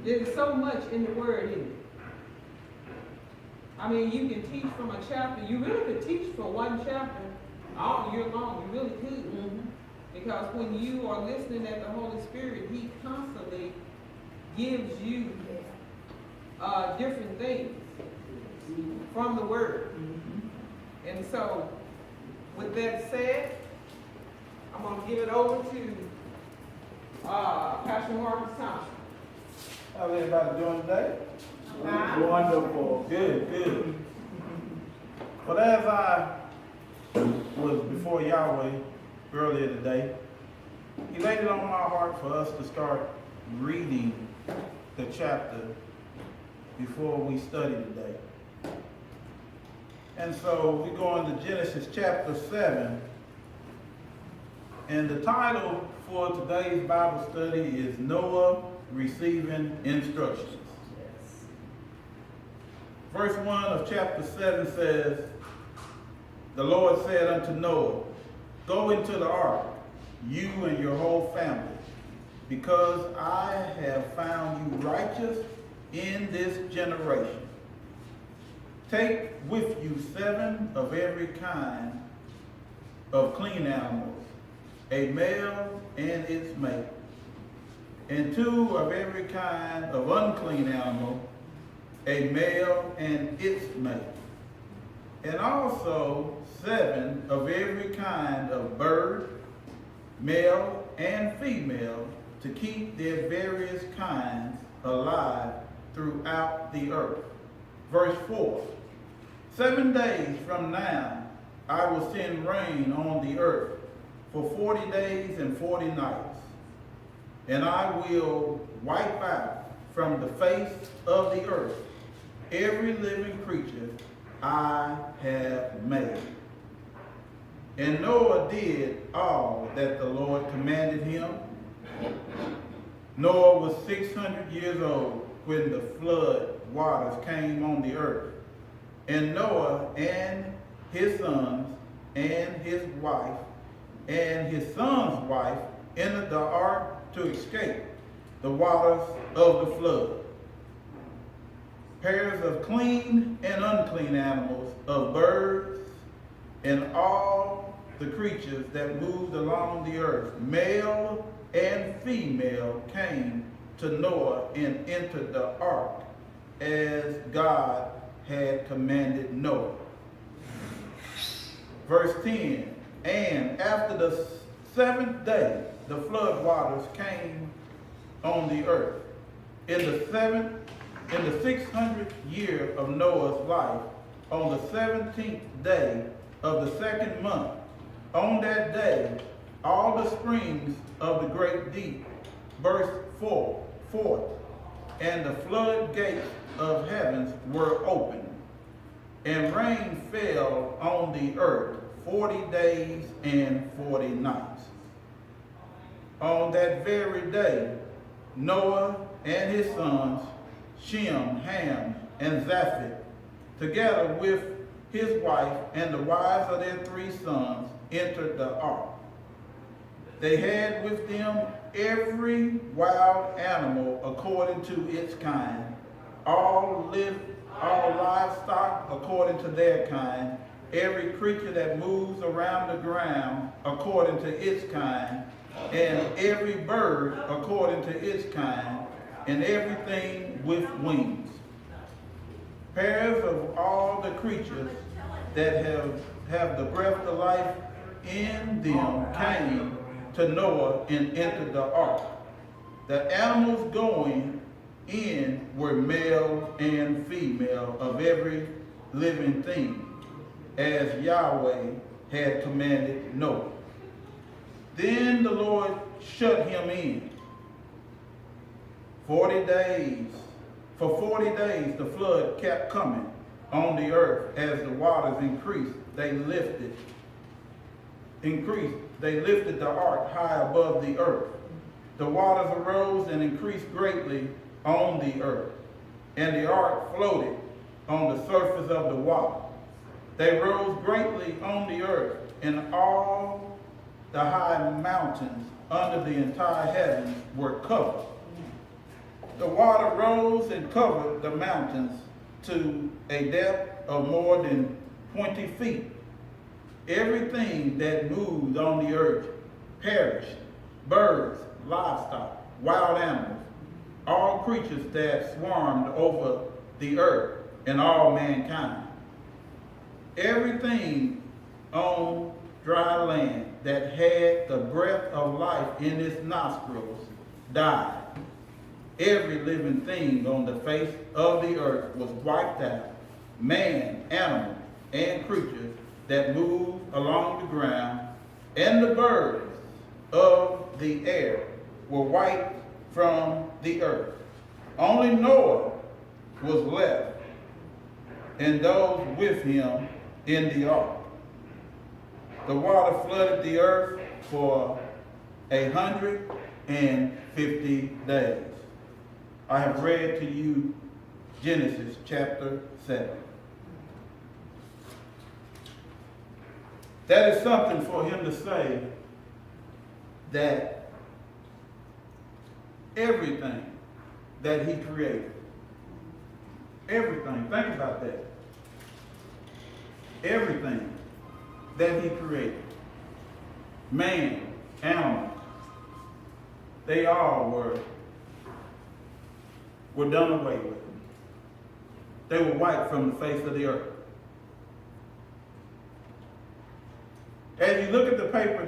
There's so much in the word, isn't it? I mean, you can teach from a chapter. You really could teach from one chapter all year long. You really could. Mm-hmm. Because when you are listening at the Holy Spirit, He constantly gives you different things from the Word. Mm-hmm. And so, with that said, I'm going to give it over to Pastor Marcus Thompson. How's everybody doing today? Wonderful. Good. But as I was before Yahweh earlier today, He laid it on my heart for us to start reading the chapter before we study today. And so we go into Genesis chapter 7. And the title for today's Bible study is Noah Receiving Instructions. Verse 1 of chapter 7 says, the Lord said unto Noah, go into the ark, you and your whole family, because I have found you righteous in this generation. Take with you 7 of every kind of clean animals, a male and its mate, and 2 of every kind of unclean animal, a male and its mate, and also 7 of every kind of bird, male and female, to keep their various kinds alive throughout the earth. Verse 4, 7 days from now I will send rain on the earth for 40 days and 40 nights, and I will wipe out from the face of the earth every living creature I have made. And Noah did all that the Lord commanded him. Noah was 600 years old when the flood waters came on the earth. And Noah and his sons and his wife and his son's wife entered the ark to escape the waters of the flood. Pairs of clean and unclean animals, of birds, and all the creatures that moved along the earth, male and female, came to Noah and entered the ark as God had commanded Noah. Verse 10, and after the 7th day, the flood waters came on the earth. In the 600th year of Noah's life, on the 17th day of the 2nd month, on that day, all the springs of the great deep burst forth, and the floodgates of heavens were opened, and rain fell on the earth 40 days and 40 nights. On that very day, Noah and his sons, Shem, Ham, and Japheth, together with his wife and the wives of their 3 sons, entered the ark. They had with them every wild animal according to its kind, all livestock according to their kind, every creature that moves around the ground according to its kind, and every bird according to its kind, and everything with wings. Pairs of all the creatures that have the breath of life in them came to Noah and entered the ark. The animals going in were male and female of every living thing, as Yahweh had commanded Noah. Then the Lord shut him in 40 days. For 40 days the flood kept coming on the earth. As the waters increased, they lifted the ark high above the earth. The waters arose and increased greatly on the earth, and the ark floated on the surface of the water. They rose greatly on the earth, and all the high mountains under the entire heavens were covered. The water rose and covered the mountains to a depth of more than 20 feet. Everything that moved on the earth perished: birds, livestock, wild animals, all creatures that swarmed over the earth, and all mankind. Everything on dry land that had the breath of life in its nostrils died. Every living thing on the face of the earth was wiped out. Man, animal, and creatures that moved along the ground, and the birds of the air were wiped from the earth. Only Noah was left, and those with him in the ark. The water flooded the earth for 150 days. I have read to you Genesis chapter 7. That is something for him to say, that everything that he created, everything, think about that. Everything that he created, man, animals, they all were done away with. They were wiped from the face of the earth. As you look at the paper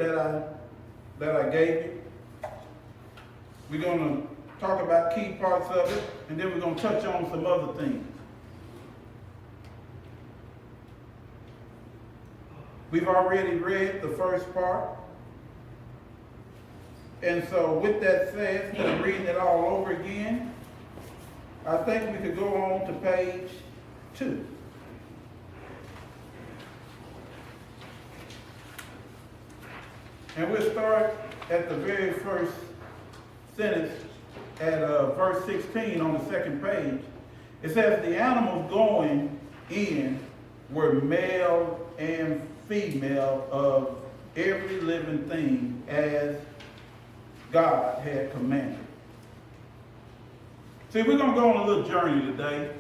that I gave you, we're going to talk about key parts of it, and then we're going to touch on some other things. We've already read the first part. And so with that said, instead of reading it all over again, I think we could go on to page 2. And we'll start at the very first sentence at verse 16 on the second page. It says, the animals going in were male and female of every living thing as God had commanded. See, we're going to go on a little journey today.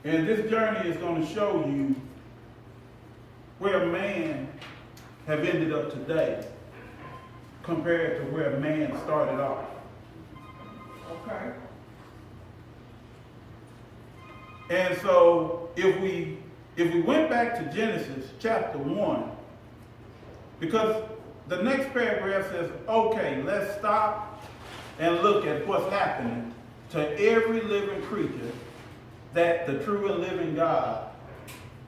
And this journey is going to show you where man have ended up today compared to where man started off. Okay. And so if we went back to Genesis chapter 1, because the next paragraph says, okay, let's stop and look at what's happening to every living creature that the true and living God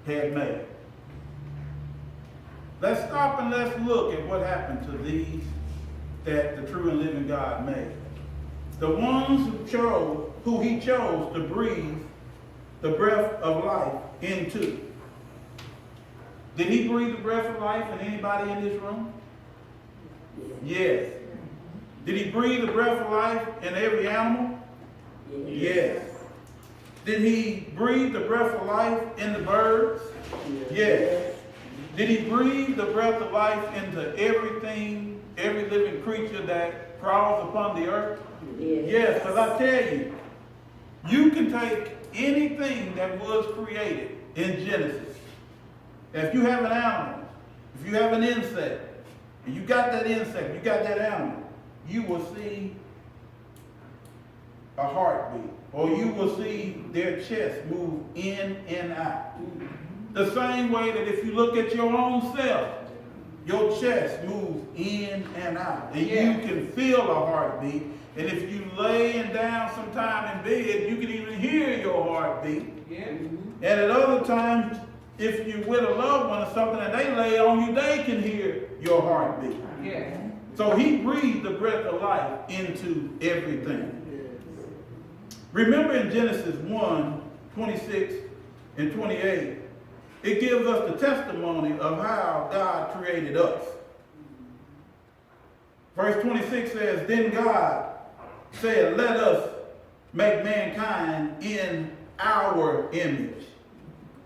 had made. Let's stop and let's look at what happened to these that the true and living God made. The ones who he chose to breathe the breath of life into. Did he breathe the breath of life in anybody in this room? Yes. Did he breathe the breath of life in every animal? Yes. Did he breathe the breath of life in the birds? Yes. Did he breathe the breath of life into everything, every living creature that crawls upon the earth? Yes, because I tell you, you can take anything that was created in Genesis. If you have an animal, if you have an insect, and you got that insect, you got that animal, you will see a heartbeat, or you will see their chest move in and out. The same way that if you look at your own self, your chest moves in and out, and you can feel a heartbeat. And if you laying down sometime in bed, you can even hear your heartbeat. Yeah. And at other times, if you're with a loved one or something and they lay on you, they can hear your heartbeat. Yeah. So he breathed the breath of life into everything. Remember in Genesis 1, 26 and 28, it gives us the testimony of how God created us. Verse 26 says, then God said, let us make mankind in our image.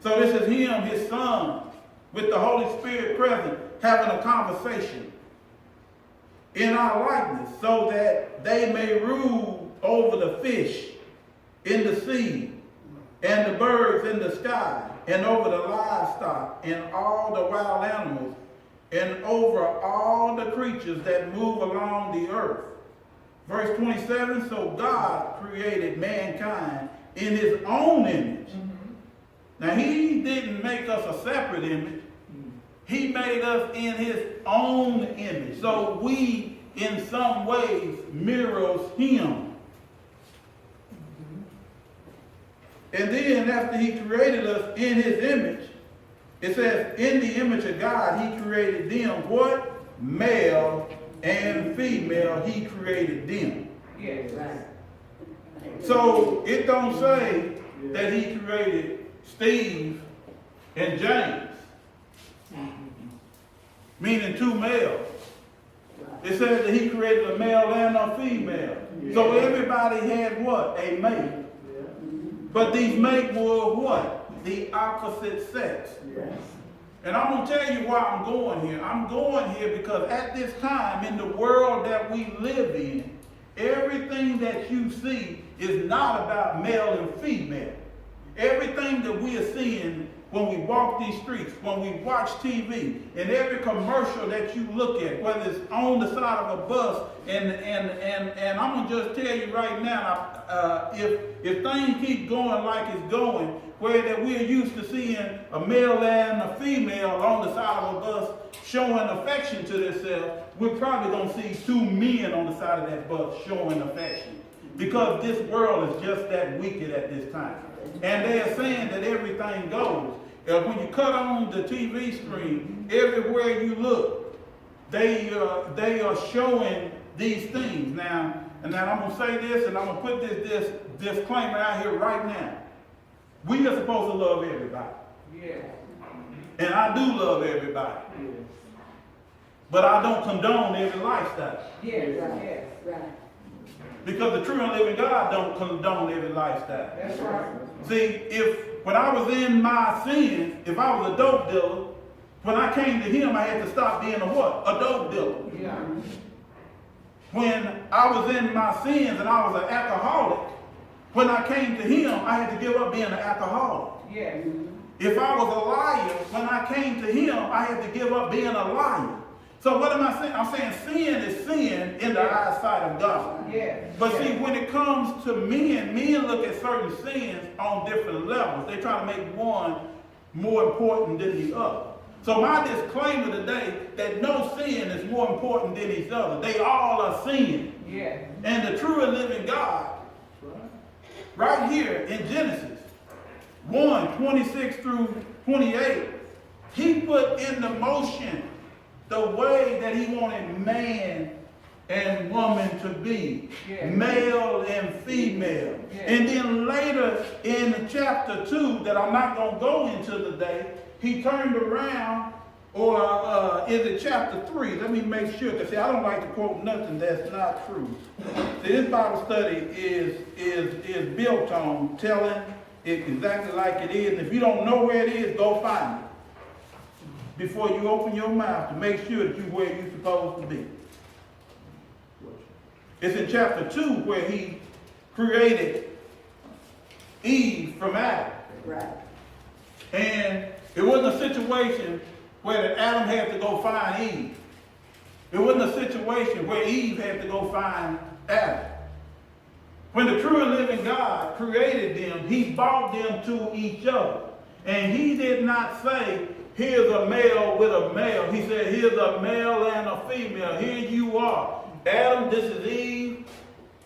So this is him, his son, with the Holy Spirit present, having a conversation. in our likeness, so that they may rule over the fish in the sea, and the birds in the sky, and over the livestock, and all the wild animals, and over all the creatures that move along the earth. Verse 27, so God created mankind in his own image. Now, he didn't make us a separate image. He made us in his own image. So we, in some ways, mirrors him. And then after he created us in his image, it says, in the image of God, he created them what? Male and female, he created them. Yes. So it don't say that he created Steve and James, meaning two males. It says that he created a male and a female. So everybody had what? A mate. But these mates were what? The opposite sex. And I'm going to tell you why I'm going here. I'm going here because at this time in the world that we live in, everything that you see is not about male and female. Everything that we are seeing when we walk these streets, when we watch TV, and every commercial that you look at, whether it's on the side of a bus, and I'm gonna just tell you right now, if things keep going like it's going, where that we're used to seeing a male and a female on the side of a bus showing affection to themselves, we're probably gonna see two men on the side of that bus showing affection, because this world is just that wicked at this time. And they are saying that everything goes. When you cut on the TV screen, everywhere you look, they are showing these things. Now, and then I'm going to say this, and I'm going to put this disclaimer out here right now. We are supposed to love everybody. Yes. And I do love everybody. Yes. But I don't condone every lifestyle. Yes. Yes. Right. Because the true and living God don't condone every lifestyle. That's right. See, when I was in my sins, if I was a dope dealer, when I came to him, I had to stop being a what? A dope dealer. Yeah. When I was in my sins and I was an alcoholic, when I came to him, I had to give up being an alcoholic. Yes. If I was a liar, when I came to him, I had to give up being a liar. So what am I saying? I'm saying sin is sin in the eyesight of God. Yes. But see, when it comes to men look at certain sins on different levels. They try to make one more important than the other. So my disclaimer today, that no sin is more important than each other. They all are sin. Yes. And the true and living God, right here in Genesis 1:26 through 28, he put into motion the way that he wanted man and woman to be, male and female. And then later in chapter 2, that I'm not going to go into today, he turned around, or is it chapter 3? Let me make sure, because see, I don't like to quote nothing that's not true. See, this Bible study is built on telling it exactly like it is. And if you don't know where it is, go find it before you open your mouth to make sure that you're where you're supposed to be. It's in chapter 2 where he created Eve from Adam. Right. And it wasn't a situation where that Adam had to go find Eve. It wasn't a situation where Eve had to go find Adam. When the true and living God created them, he brought them to each other. And he did not say, here's a male with a male. He said, here's a male and a female. Here you are. Adam, this is Eve.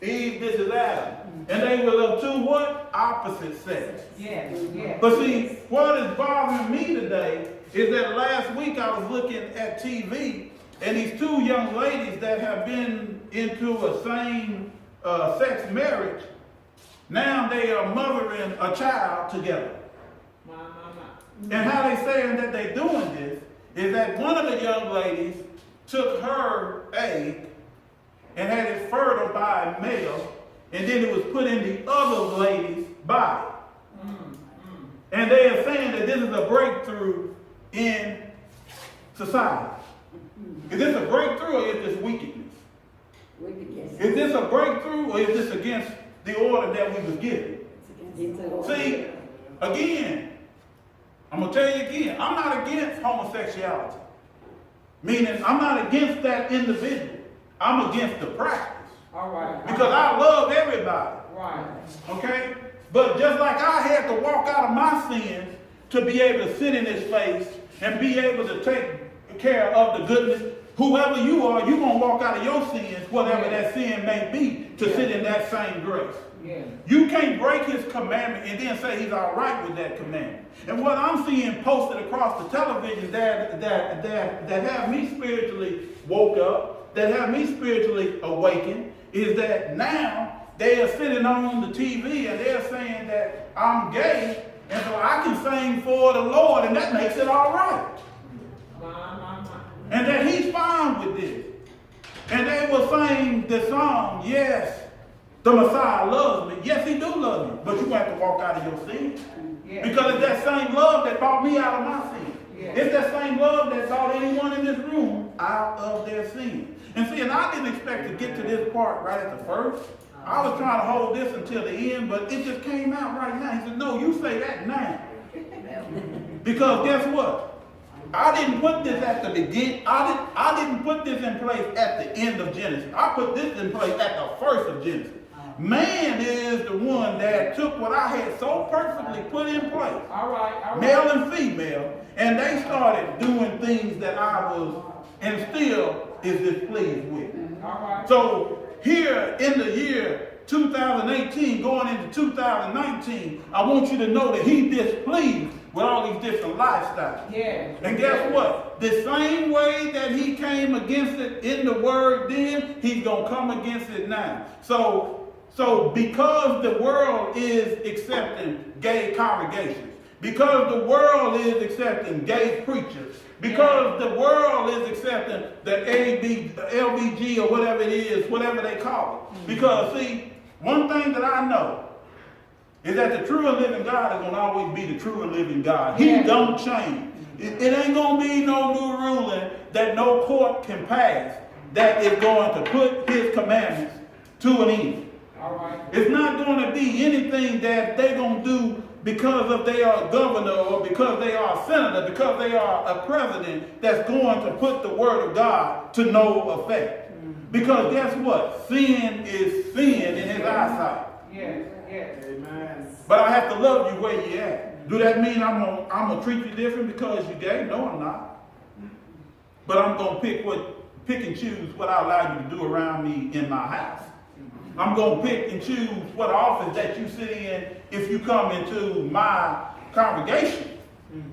Eve, this is Adam. And they were of two what? Opposite sex. Yes. Yes. But see, what is bothering me today is that last week I was looking at TV, and these two young ladies that have been into a same sex marriage, now they are mothering a child together. And how they saying that they're doing this is that one of the young ladies took her egg and had it fertilized by a male, and then it was put in the other lady's body. And they are saying that this is a breakthrough in society. Is this a breakthrough or is this wickedness? Is this a breakthrough or is this against the order that we was given? See, again, I'm going to tell you again, I'm not against homosexuality. Meaning, I'm not against that individual. I'm against the practice. All right. Because I love everybody. Right. Okay? But just like I had to walk out of my sins to be able to sit in his face and be able to take care of the goodness, whoever you are, you're going to walk out of your sins, whatever that sin may be, to sit in that same grace. Yeah. You can't break his commandment and then say he's all right with that commandment. And what I'm seeing posted across the television that have me spiritually woke up, that have me spiritually awakened, is that now they are sitting on the TV and they're saying that I'm gay, and so I can sing for the Lord, and that makes it all right. And that he's fine with this. And they will sing the song, yes, the Messiah loves me. Yes, he do love you, but you have to walk out of your sin. Yeah. Because it's that same love that brought me out of my sin. Yeah. It's that same love that brought anyone in this room out of their sin. And see, and I didn't expect to get to this part right at the first. I was trying to hold this until the end, but it just came out right now. He said, no, you say that now. Because guess what? I didn't put this at the beginning. I didn't put this in place at the end of Genesis. I put this in place at the first of Genesis. Man is the one that took what I had so perfectly put in place. All right. Male and female. And they started doing things that I was and still is displeased with. All right. So here in the year 2018, going into 2019, I want you to know that he's displeased with all these different lifestyles. Yeah. And guess what? The same way that he came against it in the word then, he's going to come against it now. So because the world is accepting gay congregations, because the world is accepting gay preachers, because the world is accepting the LBG or whatever it is, whatever they call it. Because see, one thing that I know is that the true and living God is going to always be the true and living God. He don't change. It ain't going to be no new ruling that no court can pass that is going to put his commandments to an end. All right. It's not going to be anything that they're going to do because of they are a governor or because they are a senator, because they are a president that's going to put the word of God to no effect. Because guess what? Sin is sin in his eyesight. Yes, yes. Amen. But I have to love you where you at. Do that mean I'm gonna treat you different because you're gay? No, I'm not. But I'm gonna pick and choose what I allow you to do around me in my house. I'm gonna pick and choose what office that you sit in if you come into my congregation.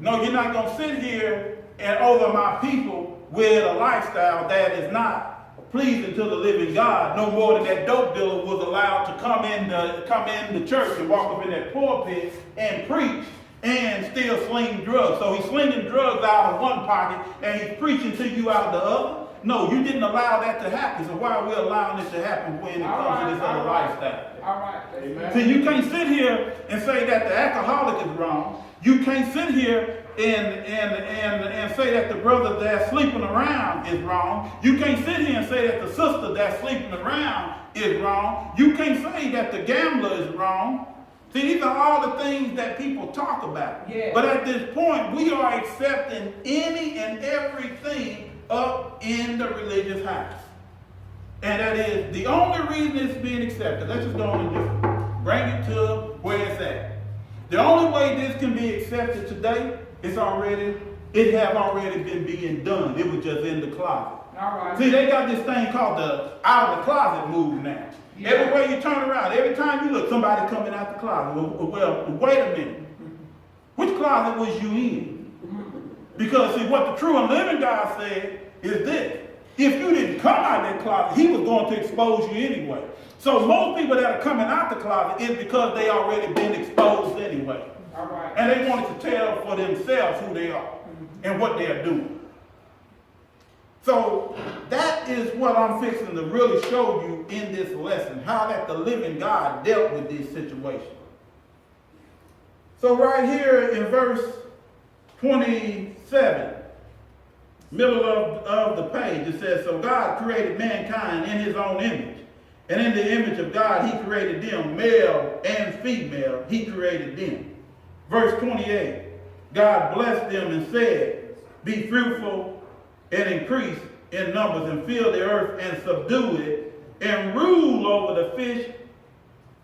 No, you're not gonna sit here and over my people with a lifestyle that is not pleasing to the living God, no more than that dope dealer was allowed to come in the church and walk up in that pulpit and preach and still sling drugs. So he's slinging drugs out of one pocket and he's preaching to you out of the other. No, you didn't allow that to happen. So why are we allowing it to happen when it comes to this other lifestyle? All right. Amen. See, you can't sit here and say that the alcoholic is wrong. You can't sit here and say that the brother that's sleeping around is wrong. You can't sit here and say that the sister that's sleeping around is wrong. You can't say that the gambler is wrong. See, these are all the things that people talk about. Yeah. But at this point, we are accepting any and everything up in the religious house. And that is the only reason it's being accepted. Let's just go on and just bring it to where it's at. The only way this can be accepted today, it have already been being done. It was just in the closet. All right. See, they got this thing called the out of the closet move now. Yeah. Everywhere you turn around, every time you look, somebody coming out the closet. Well, wait a minute. Which closet was you in? Because see, what the true and living God said is this. If you didn't come out of that closet, he was going to expose you anyway. So most people that are coming out the closet is because they already been exposed anyway. All right. And they wanted to tell for themselves who they are and what they are doing. So that is what I'm fixing to really show you in this lesson, how that the living God dealt with this situation. So right here in verse 27, middle of the page, it says, so God created mankind in his own image. And in the image of God, he created them, male and female, he created them. Verse 28, God blessed them and said, be fruitful and increase in numbers and fill the earth and subdue it and rule over the fish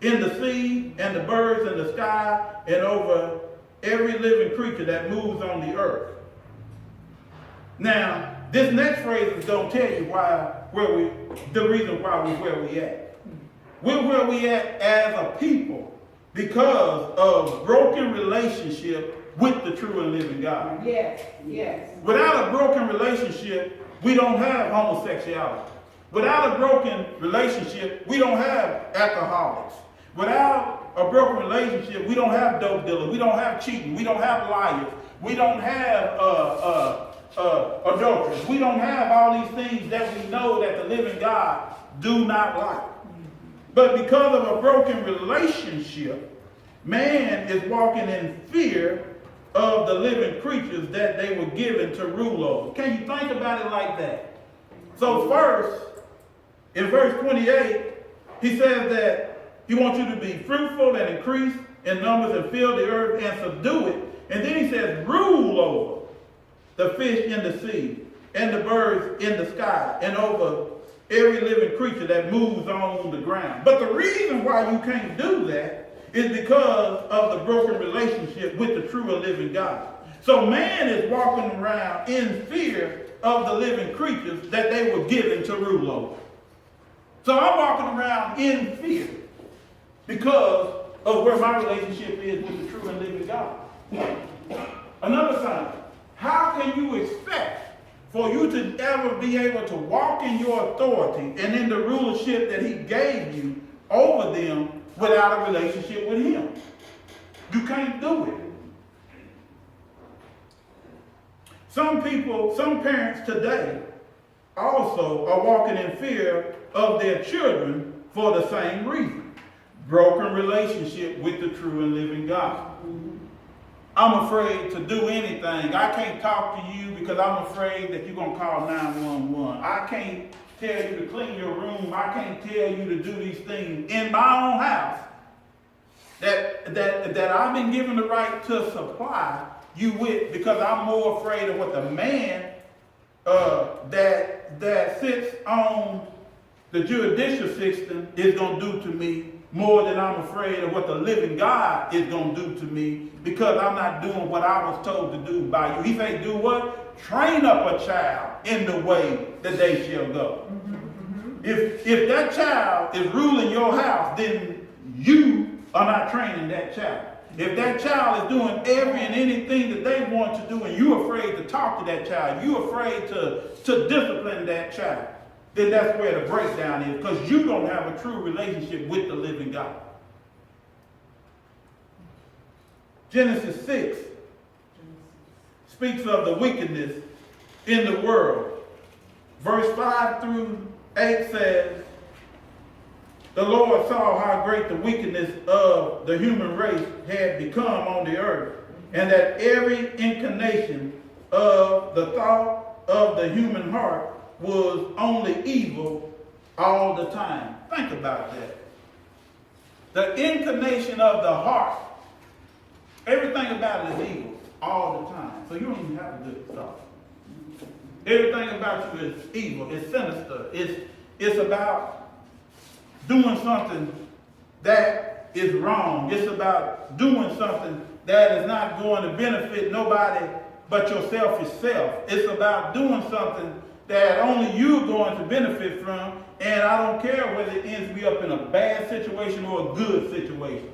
in the sea and the birds in the sky and over every living creature that moves on the earth. Now, this next phrase is going to tell you the reason why we're where we at. We're where we at as a people because of broken relationship with the true and living God. Yes, yes. Without a broken relationship, we don't have homosexuality. Without a broken relationship, we don't have alcoholics. Without a broken relationship, we don't have dope dealers. We don't have cheating. We don't have liars. We don't have adulterers. We don't have all these things that we know that the living God do not like. But because of a broken relationship, man is walking in fear of the living creatures that they were given to rule over. Can you think about it like that? So first, in verse 28, he says that he wants you to be fruitful and increase in numbers and fill the earth and subdue it. And then he says, rule over the fish in the sea and the birds in the sky and over every living creature that moves on the ground. But the reason why you can't do that is because of the broken relationship with the true and living God. So man is walking around in fear of the living creatures that they were given to rule over. So I'm walking around in fear because of where my relationship is with the true and living God. Another sign, how can you expect for you to ever be able to walk in your authority and in the rulership that he gave you over them without a relationship with him? You can't do it. Some parents today also are walking in fear of their children for the same reason. Broken relationship with the true and living God. I'm afraid to do anything. I can't talk to you because I'm afraid that you're going to call 911. I can't tell you to clean your room. I can't tell you to do these things in my own house that I've been given the right to supply you with because I'm more afraid of what the man that sits on the judicial system is going to do to me more than I'm afraid of what the living God is going to do to me because I'm not doing what I was told to do by you. He said, do what? Train up a child in the way that they shall go. If that child is ruling your house, then you are not training that child. If that child is doing every and anything that they want to do and you're afraid to talk to that child, you're afraid to discipline that child, then that's where the breakdown is because you don't have a true relationship with the living God. Genesis 6 speaks of the wickedness in the world. Verse 5 through 8 says, the Lord saw how great the wickedness of the human race had become on the earth, and that every inclination of the thought of the human heart was only evil all the time. Think about that. The inclination of the heart, everything about it is evil all the time. So you don't even have a good thought. Everything about you is evil. It's sinister. It's about doing something that is wrong. It's about doing something that is not going to benefit nobody but your selfish self. It's about doing something that only you're going to benefit from, and I don't care whether it ends me up in a bad situation or a good situation.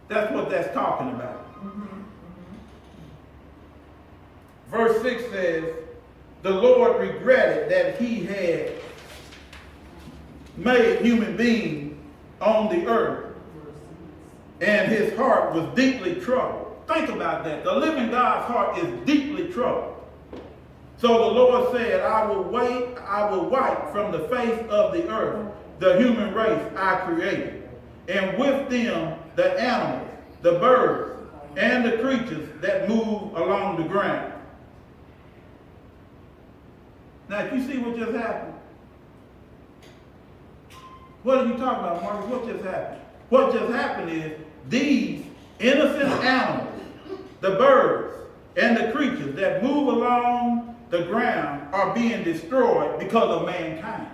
That's what that's talking about. Verse 6 says, the Lord regretted that he had made human beings on the earth, and his heart was deeply troubled. Think about that. The living God's heart is deeply troubled. So the Lord said, I will wipe from the face of the earth the human race I created, and with them the animals, the birds, and the creatures that move along the ground. Now, if you see what just happened, what are you talking about, Marcus? What just happened? What just happened is these innocent animals, the birds and the creatures that move along the ground are being destroyed because of mankind.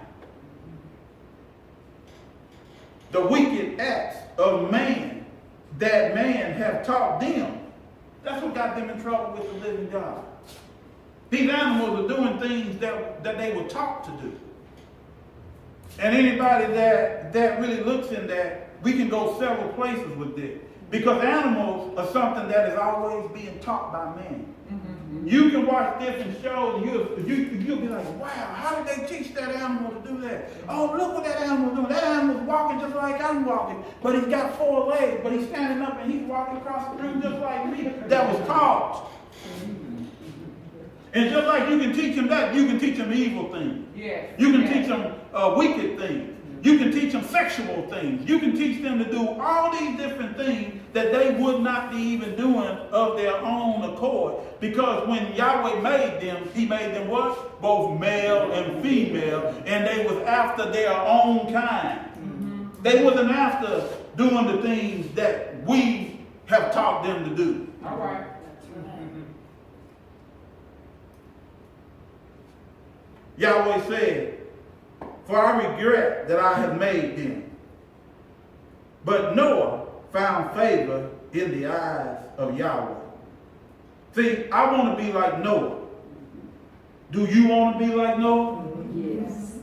The wicked acts of man that man have taught them. That's what got them in trouble with the living God. These animals are doing things that they were taught to do. And anybody that really looks in that, we can go several places with this. Because animals are something that is always being taught by man. Mm-hmm. You can watch different shows and you'll be like, wow, how did they teach that animal to do that? Oh, look what that animal's doing. That animal's walking just like I'm walking. But he's got 4 legs, but he's standing up and he's walking across the room just like me. That was taught. And just like you can teach him that, you can teach him evil things. Yes. You can teach him wicked things. You can teach them sexual things. You can teach them to do all these different things that they would not be even doing of their own accord. Because when Yahweh made them, he made them what? Both male and female. And they was after their own kind. Mm-hmm. They wasn't after doing the things that we have taught them to do. All right. Yahweh said, for I regret that I have made them. But Noah found favor in the eyes of Yahweh. See, I want to be like Noah. Do you want to be like Noah? Yes.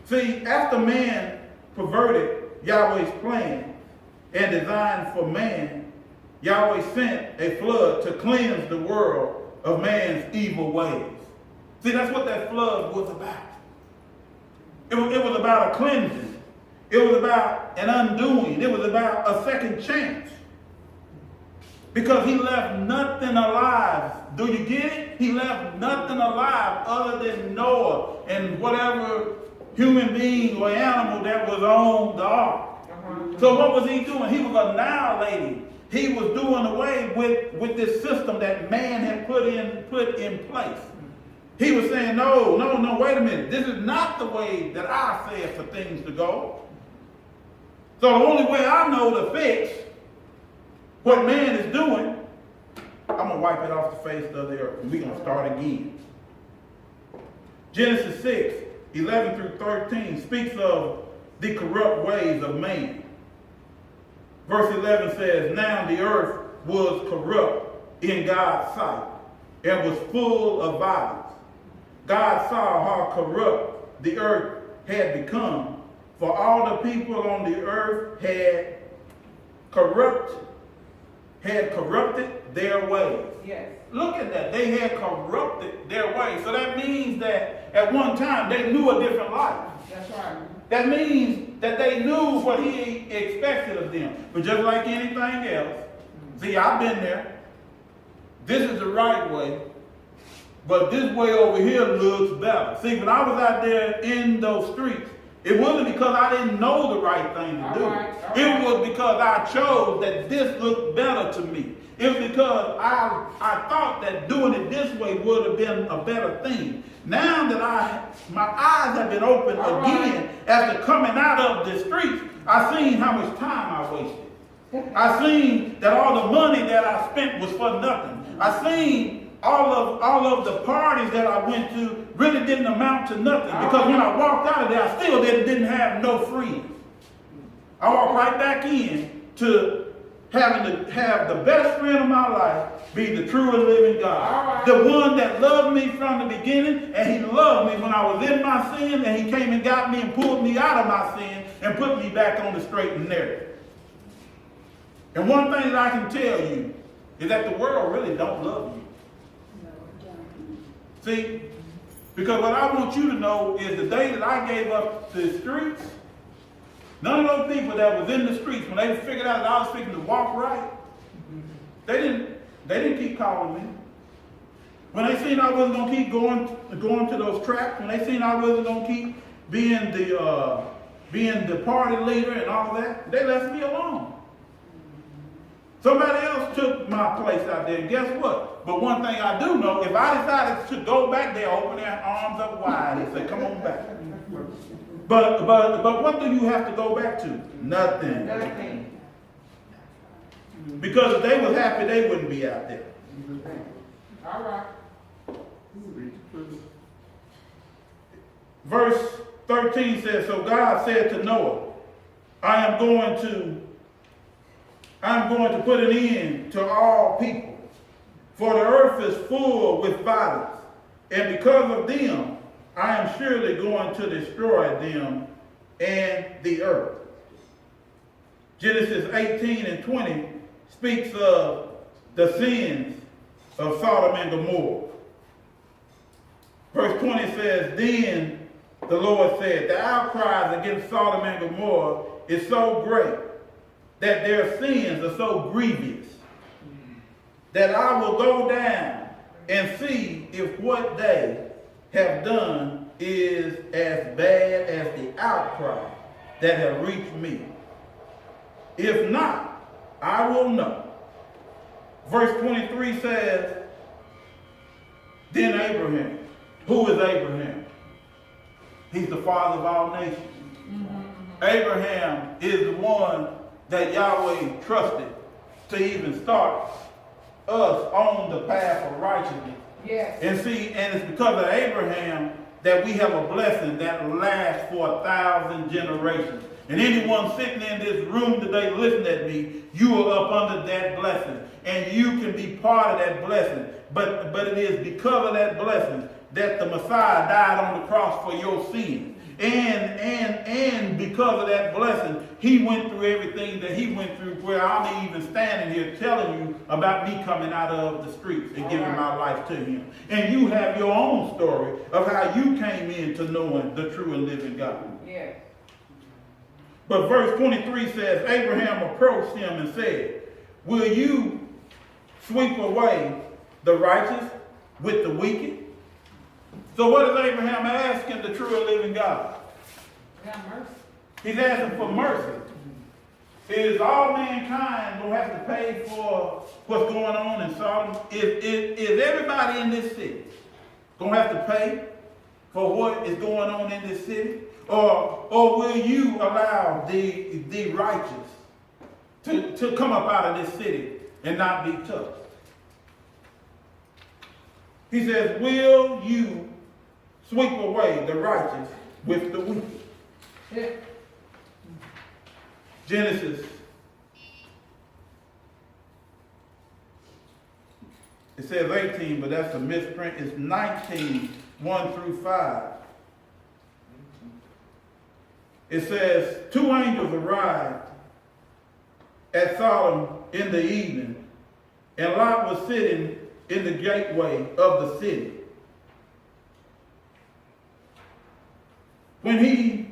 See, after man perverted Yahweh's plan and design for man, Yahweh sent a flood to cleanse the world of man's evil ways. See, that's what that flood was about. It was about a cleansing. It was about an undoing. It was about a second chance. Because he left nothing alive. Do you get it? He left nothing alive other than Noah and whatever human being or animal that was on the ark. So what was he doing? He was annihilating. He was doing away with this system that man had put in place. He was saying, no, wait a minute. This is not the way that I said for things to go. So the only way I know to fix what man is doing, I'm going to wipe it off the face of the earth. And we're going to start again. Genesis 6, 11 through 13 speaks of the corrupt ways of man. Verse 11 says, now the earth was corrupt in God's sight and was full of violence. God saw how corrupt the earth had become, for all the people on the earth had corrupted their ways. Yes. Look at that. They had corrupted their ways. So that means that at one time they knew a different life. That's right. That means that they knew what he expected of them. But just like anything else, see, I've been there. This is the right way. But this way over here looks better. See, when I was out there in those streets, it wasn't because I didn't know the right thing to do. It was because I chose that this looked better to me. It was because I thought that doing it this way would have been a better thing. Now that my eyes have been opened again after coming out of the streets, I seen how much time I wasted. I seen that all the money that I spent was for nothing. I seen all of the parties that I went to really didn't amount to nothing, because when I walked out of there, I still didn't have no friends. I walked right back in to having to have the best friend of my life be the true and living God. The one that loved me from the beginning, and he loved me when I was in my sin, and he came and got me and pulled me out of my sin and put me back on the straight and narrow. And one thing that I can tell you is that the world really don't love you. See, because what I want you to know is the day that I gave up the streets, none of those people that was in the streets, when they figured out that I was fixing to walk right, they didn't keep calling me. When they seen I wasn't going to keep going to those tracks, when they seen I wasn't going to keep being the party leader and all that, they left me alone. Somebody else took my place out there, and guess what? But one thing I do know, if I decided to go back there, open their arms up wide and say, come on back. But what do you have to go back to? Nothing. Nothing. Because if they was happy, they wouldn't be out there. All right. Verse 13 says, so God said to Noah, I'm going to put an end to all people, for the earth is full with violence, and because of them, I am surely going to destroy them and the earth. Genesis 18 and 20 speaks of the sins of Sodom and Gomorrah. Verse 20 says, then the Lord said, the outcries against Sodom and Gomorrah is so great that their sins are so grievous that I will go down and see if what they have done is as bad as the outcry that have reached me. If not, I will know. Verse 23 says, then Abraham. Who is Abraham? He's the father of all nations. Abraham is the one that Yahweh trusted to even start us on the path of righteousness. Yes. And see, and it's because of Abraham that we have a blessing that lasts for 1,000 generations. And anyone sitting in this room today listening at me, you are up under that blessing. And you can be part of that blessing. But it is because of that blessing that the Messiah died on the cross for your sins. And because of that blessing, he went through everything that he went through, where I'm even standing here telling you about me coming out of the streets and giving my life to him. And you have your own story of how you came into knowing the true and living God. Yes. But verse 23 says, Abraham approached him and said, will you sweep away the righteous with the wicked? So what is Abraham asking the true and living God? Have mercy. He's asking for mercy. Is all mankind going to have to pay for what's going on in Sodom? Is everybody in this city going to have to pay for what is going on in this city? Or will you allow the righteous to come up out of this city and not be touched? He says, will you sweep away the righteous with the wicked? Yeah. Genesis. It says 18, but that's a misprint. It's 19, 1 through 5. It says, 2 angels arrived at Sodom in the evening, and Lot was sitting in the gateway of the city. When he